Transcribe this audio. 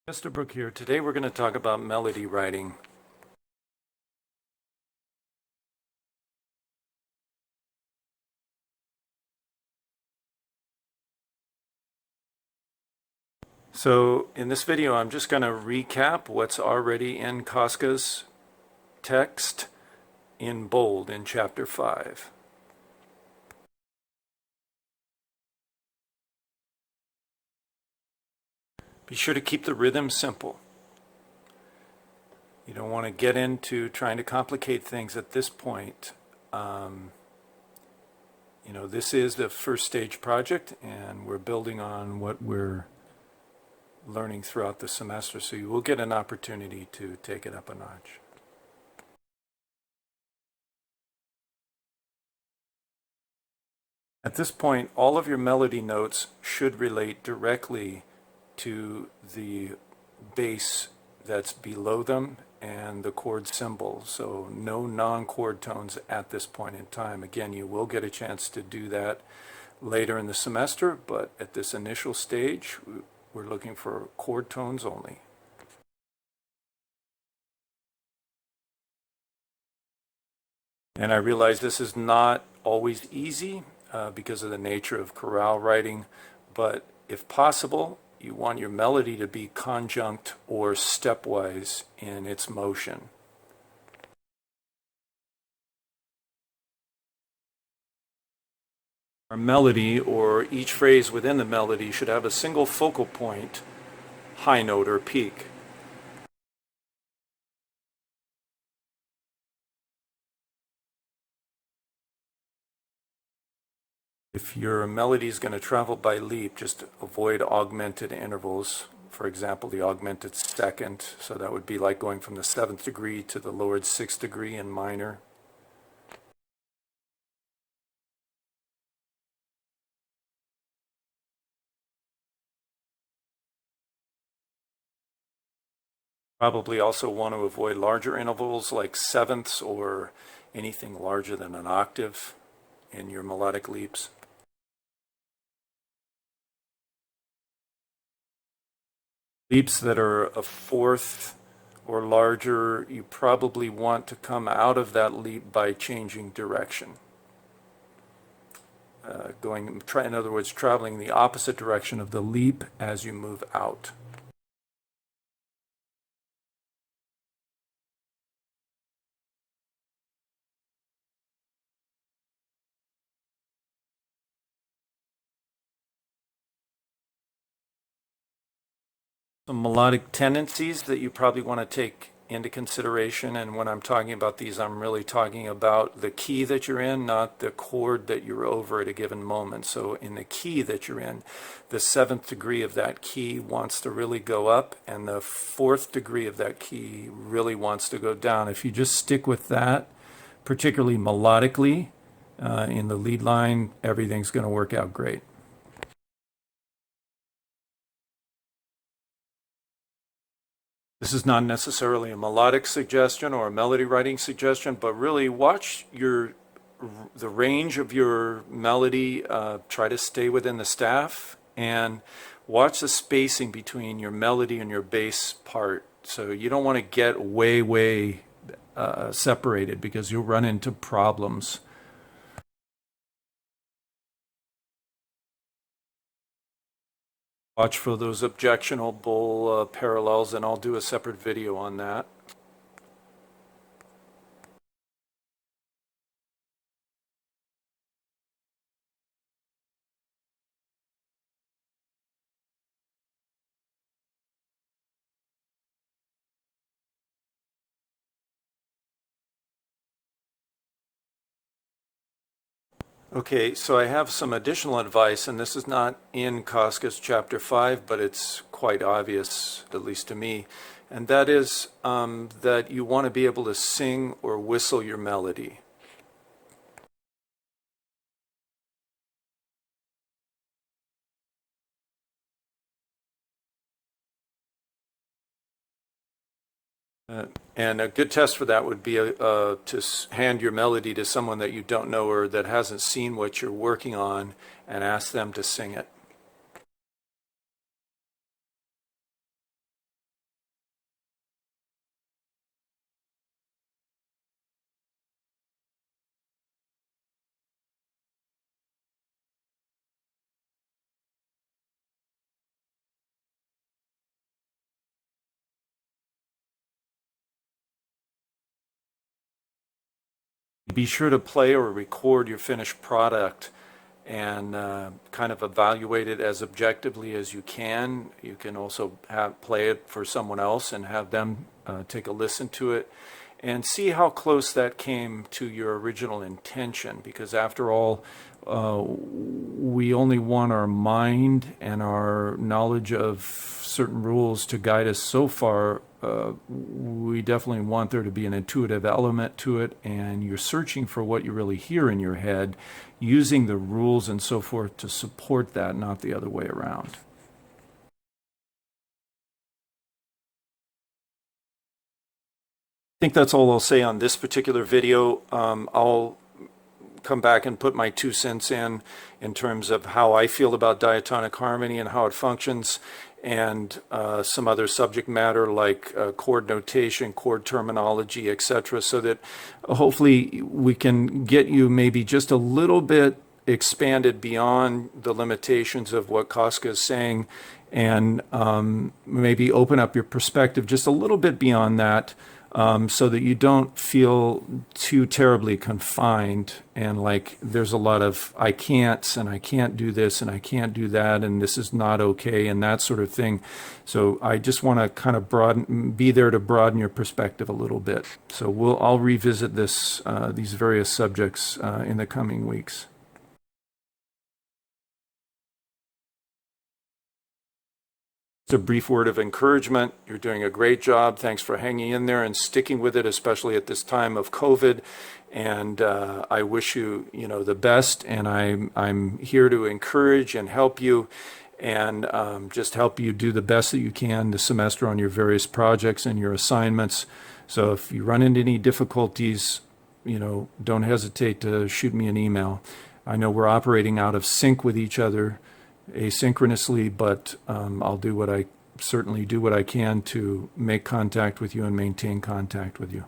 Estabrook here. Today we're going to talk about melody writing. So in this video I'm just going to recap what's already in Kostka's text in bold in chapter 5. Be sure to keep the rhythm simple. You don't want to get into trying to complicate things at this point. This is the first stage project and we're building on what we're learning throughout the semester, so you will get an opportunity to take it up a notch. At this point, all of your melody notes should relate directly to the bass that's below them and the chord symbol, so no non-chord tones at this point in time. Again, you will get a chance to do that later in the semester, but at this initial stage, we're looking for chord tones only. And I realize this is not always easy because of the nature of chorale writing, but if possible, you want your melody to be conjunct or stepwise in its motion. Our melody, or each phrase within the melody, should have a single focal point, high note or peak. If your melody is going to travel by leap, just avoid augmented intervals. For example, the augmented second, so that would be like going from the 7th degree to the lowered 6th degree in minor. Probably also want to avoid larger intervals like sevenths or anything larger than an octave in your melodic leaps. Leaps that are a fourth or larger, you probably want to come out of that leap by changing direction. In other words, traveling the opposite direction of the leap as you move out. Some melodic tendencies that you probably want to take into consideration, and when I'm talking about these, I'm really talking about the key that you're in, not the chord that you're over at a given moment. So in the key that you're in, the 7th degree of that key wants to really go up, and the 4th degree of that key really wants to go down. If you just stick with that, particularly melodically, in the lead line, everything's going to work out great. This is not necessarily a melodic suggestion or a melody writing suggestion, but really watch the range of your melody, try to stay within the staff, and watch the spacing between your melody and your bass part. So you don't want to get way separated because you'll run into problems. Watch for those objectionable parallels, and I'll do a separate video on that. Okay, so I have some additional advice, and this is not in Kostka's chapter 5, but it's quite obvious, at least to me, and that is that you want to be able to sing or whistle your melody. And a good test for that would be to hand your melody to someone that you don't know or that hasn't seen what you're working on and ask them to sing it. Be sure to play or record your finished product and kind of evaluate it as objectively as you can. You can also play it for someone else and have them take a listen to it and see how close that came to your original intention, because after all, we only want our mind and our knowledge of certain rules to guide us so far. We definitely want there to be an intuitive element to it, and you're searching for what you really hear in your head, using the rules and so forth to support that, not the other way around. I think that's all I'll say on this particular video. I'll come back and put my 2 cents in terms of how I feel about diatonic harmony and how it functions, and some other subject matter like chord notation, chord terminology, etc., so that hopefully we can get you maybe just a little bit expanded beyond the limitations of what Kostka is saying, and maybe open up your perspective just a little bit beyond that, so that you don't feel too terribly confined and like there's a lot of I can'ts and I can't do this and I can't do that and this is not okay and that sort of thing. So I just want to kind of be there to broaden your perspective a little bit. So I'll revisit these various subjects in the coming weeks. A brief word of encouragement. You're doing a great job. Thanks for hanging in there and sticking with it, especially at this time of COVID. And I wish you, the best. And I'm here to encourage and help you, and just help you do the best that you can this semester on your various projects and your assignments. So if you run into any difficulties, don't hesitate to shoot me an email. I know we're operating out of sync with each other asynchronously, but I'll certainly do what I can to make contact with you and maintain contact with you.